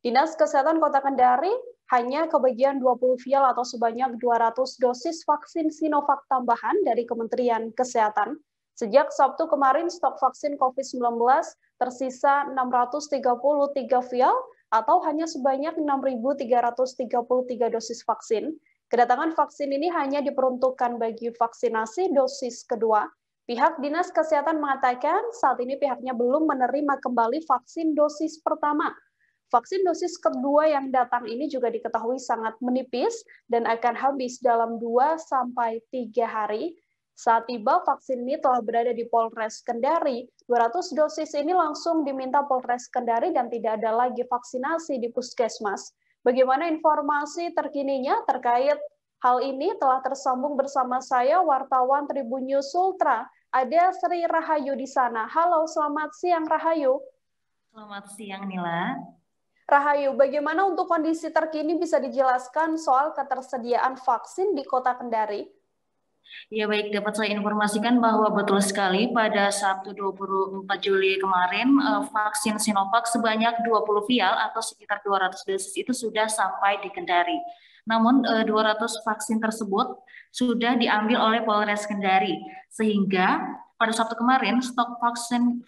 Dinas Kesehatan Kota Kendari hanya kebagian 20 vial atau sebanyak 200 dosis vaksin Sinovac tambahan dari Kementerian Kesehatan. Sejak Sabtu kemarin, stok vaksin COVID-19 tersisa 633 vial atau hanya sebanyak 6.333 dosis vaksin. Kedatangan vaksin ini hanya diperuntukkan bagi vaksinasi dosis kedua. Pihak Dinas Kesehatan mengatakan saat ini pihaknya belum menerima kembali vaksin dosis pertama. Vaksin dosis kedua yang datang ini juga diketahui sangat menipis dan akan habis dalam 2-3 hari. Saat tiba, vaksin ini telah berada di Polres Kendari. 200 dosis ini langsung diminta Polres Kendari dan tidak ada lagi vaksinasi di puskesmas. Bagaimana informasi terkininya terkait hal ini telah tersambung bersama saya, wartawan Tribun News Ultra. Ada Sri Rahayu di sana. Halo, selamat siang Rahayu. Selamat siang Nila. Rahayu, bagaimana untuk kondisi terkini bisa dijelaskan soal ketersediaan vaksin di Kota Kendari? Ya baik, dapat saya informasikan bahwa betul sekali pada Sabtu 24 Juli kemarin vaksin Sinovac sebanyak 20 vial atau sekitar 200 dosis itu sudah sampai di Kendari. Namun 200 vaksin tersebut sudah diambil oleh Polres Kendari sehingga pada Sabtu kemarin stok vaksin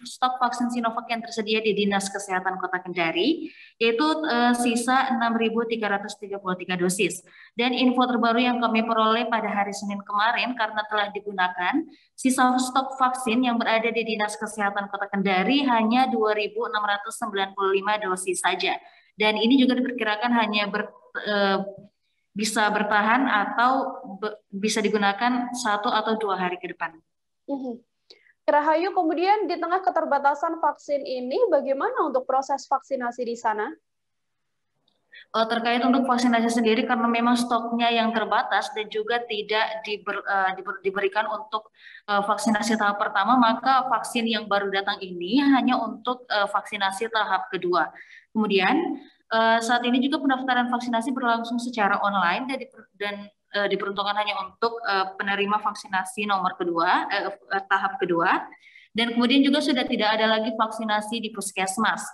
Sinovac yang tersedia di Dinas Kesehatan Kota Kendari yaitu sisa 6.333 dosis. Dan info terbaru yang kami peroleh pada hari Senin kemarin karena telah digunakan, sisa stok vaksin yang berada di Dinas Kesehatan Kota Kendari hanya 2.695 dosis saja. Dan ini juga diperkirakan hanya bisa bertahan atau bisa digunakan 1 atau 2 hari ke depan. Rahayu, kemudian di tengah keterbatasan vaksin ini, bagaimana untuk proses vaksinasi di sana? Terkait untuk vaksinasi sendiri, karena memang stoknya yang terbatas dan juga tidak diberikan untuk vaksinasi tahap pertama, maka vaksin yang baru datang ini hanya untuk vaksinasi tahap kedua. Kemudian saat ini juga pendaftaran vaksinasi berlangsung secara online dan diperuntukkan hanya untuk penerima vaksinasi nomor kedua, tahap kedua, dan kemudian juga sudah tidak ada lagi vaksinasi di puskesmas.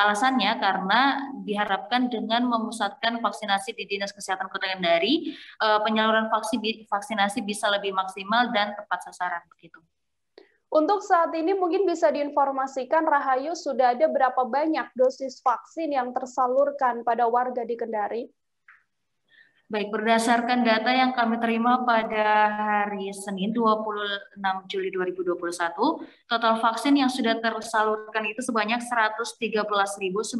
Alasannya karena diharapkan dengan memusatkan vaksinasi di Dinas Kesehatan Kota Kendari, penyaluran vaksinasi bisa lebih maksimal dan tepat sasaran begitu. Untuk saat ini mungkin bisa diinformasikan Rahayu sudah ada berapa banyak dosis vaksin yang tersalurkan pada warga di Kendari? Baik, berdasarkan data yang kami terima pada hari Senin 26 Juli 2021, total vaksin yang sudah tersalurkan itu sebanyak 113.902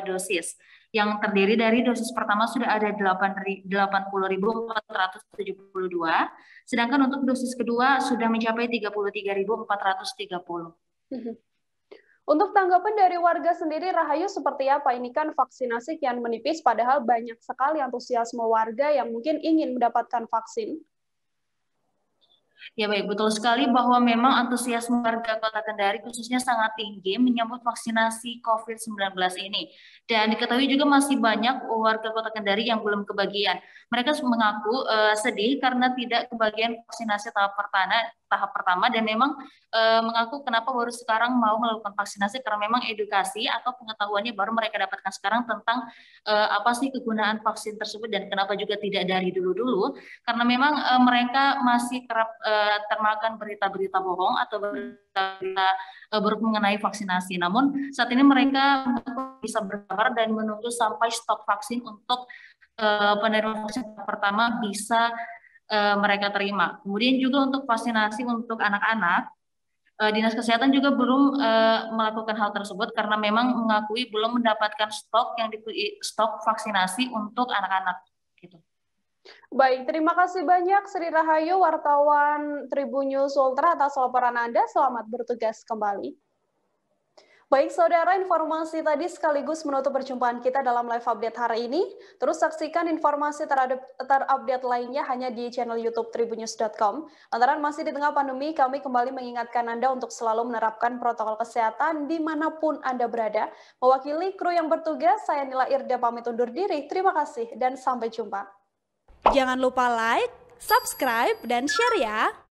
dosis, yang terdiri dari dosis pertama sudah ada 80.472, sedangkan untuk dosis kedua sudah mencapai 33.430. Untuk tanggapan dari warga sendiri, Rahayu, seperti apa? Ini kan vaksinasi kian menipis, padahal banyak sekali antusiasme warga yang mungkin ingin mendapatkan vaksin. Ya baik, betul sekali bahwa memang antusiasme warga Kota Kendari khususnya sangat tinggi menyambut vaksinasi COVID-19 ini. Dan diketahui juga masih banyak warga Kota Kendari yang belum kebagian. Mereka mengaku sedih karena tidak kebagian vaksinasi tahap pertama dan memang mengaku kenapa baru sekarang mau melakukan vaksinasi karena memang edukasi atau pengetahuannya baru mereka dapatkan sekarang tentang apa sih kegunaan vaksin tersebut dan kenapa juga tidak dari dulu-dulu, karena memang mereka masih kerap termakan berita-berita bohong atau berita-berita buruk mengenai vaksinasi. Namun saat ini mereka bisa bersabar dan menunggu sampai stok vaksin untuk penerima vaksin pertama bisa mereka terima. Kemudian juga untuk vaksinasi untuk anak-anak, Dinas Kesehatan juga belum melakukan hal tersebut karena memang mengakui belum mendapatkan stok vaksinasi untuk anak-anak. Gitu. Baik, terima kasih banyak Sri Rahayu, wartawan Tribun News Ultra atas laporan Anda. Selamat bertugas kembali. Baik saudara, informasi tadi sekaligus menutup perjumpaan kita dalam live update hari ini. Terus saksikan informasi terupdate lainnya hanya di channel YouTube tribunnews.com. Lantaran masih di tengah pandemi, kami kembali mengingatkan Anda untuk selalu menerapkan protokol kesehatan dimanapun Anda berada. Mewakili kru yang bertugas, saya Nila Irda pamit undur diri. Terima kasih dan sampai jumpa. Jangan lupa like, subscribe, dan share ya!